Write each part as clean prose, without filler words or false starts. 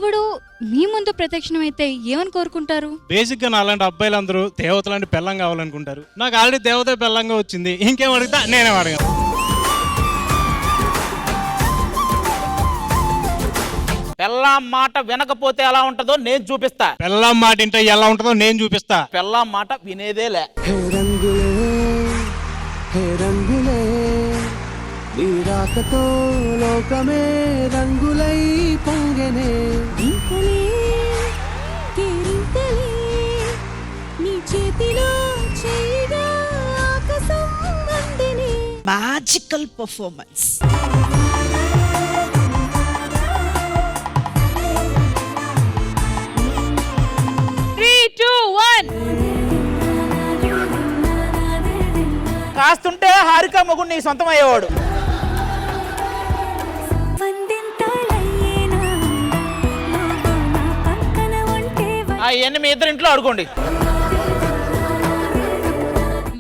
దేవుడు మీ ముందు ప్రత్యక్షమైతే ఏమని కోరుకుంటారు? బేసిక్ గా నాలాంటి అబ్బాయిలందరూ దేవతలాంటి పెళ్ళం కావాలనుకుంటారు. నాకు ఆల్రెడీ దేవత పెళ్ళంగా వచ్చింది, ఇంకేం అడుగుతా? నేనేం అడగను. పెళ్ళాం మాట వినకపోతే ఎలా ఉంటుందో నేను చూపిస్తా. పెళ్ళం మాట ఇంటే ఎలా ఉంటుందో నేను చూపిస్తా. పెళ్ళాం మాట వినేదేలే. హే రంగులే నీ రాకతో లోకమే రంగులై పొంగెనే. నీ చేతిలో చేయగా ఆకాశం అందెనే. Magical performance. కాస్తుంటే హారిక మొగుడు నీ సొంతం అయ్యేవాడు. అవన్నీ మీ ఇద్దరు ఇంట్లో ఆడుకోండి.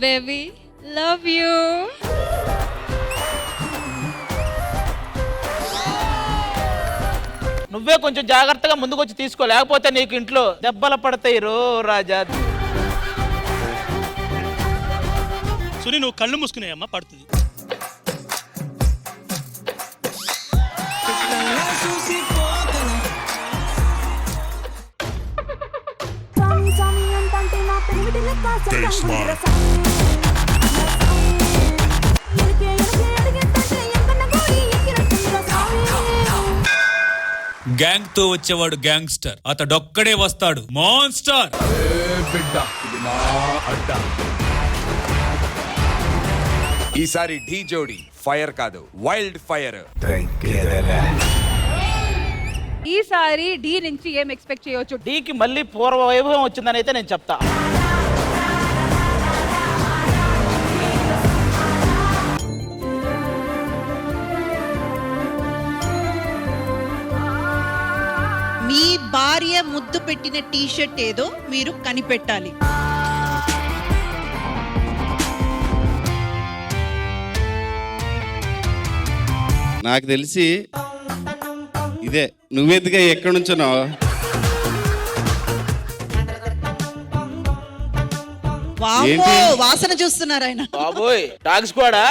Baby love you. నువ్వే కొంచెం జాగ్రత్తగా ముందుకొచ్చి తీసుకో, లేకపోతే నీకు ఇంట్లో దెబ్బలు పడతాయి రో రాజా. సుని నువ్వు కళ్ళు మూసుకునేయమ్మా, పడుతుంది. గ్యాంగ్ తో వచ్చేవాడు గ్యాంగ్స్టర్, అతడొక్కడే వస్తాడు మాన్స్టర్. ఈసారి ఢీ జోడి ఫైర్ కాదు, వైల్డ్ ఫైర్. ఈసారి డి నుంచి ఏం ఎక్స్పెక్ట్ చేయొచ్చు? డీకి మళ్ళీ పూర్వ వైభవం వచ్చిందని అయితే నేను చెప్తా. మీ భార్య ముద్దు పెట్టిన టీషర్ట్ ఏదో మీరు కనిపెట్టాలి. నాకు తెలిసి ఇదే. నువ్వెందుగా ఎక్కడి నుంచున్నావు? వామ్మో, వాసన చూస్తున్నారు ఆయన. బాబోయ్ డాగ్ స్క్వాడా?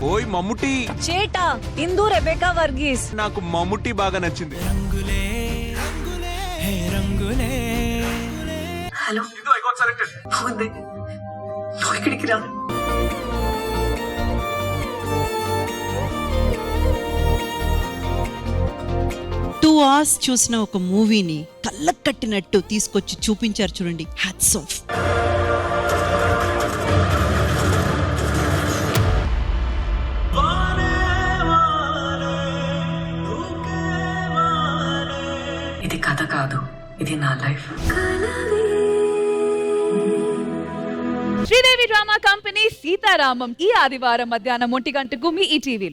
ఓయ్ మమ్ముటి. చేటా ఇందు రెబెకా వర్గీస్. నాకు మమ్ముటి బాగా నచ్చింది. హలో అవుంది, నువ్వు ఇక్కడికి రా. టూ అవర్స్ చూసిన ఒక మూవీని కళ్ళకు కట్టినట్టు తీసుకొచ్చి చూపించారు చూడండి. Hats off. ఇది కథ కాదు, ఇది నా life. Sridevi drama company Sitaramam ఈ ఆదివారం మధ్యాహ్నం 1 గంటకు మీ ఈటీవీలో.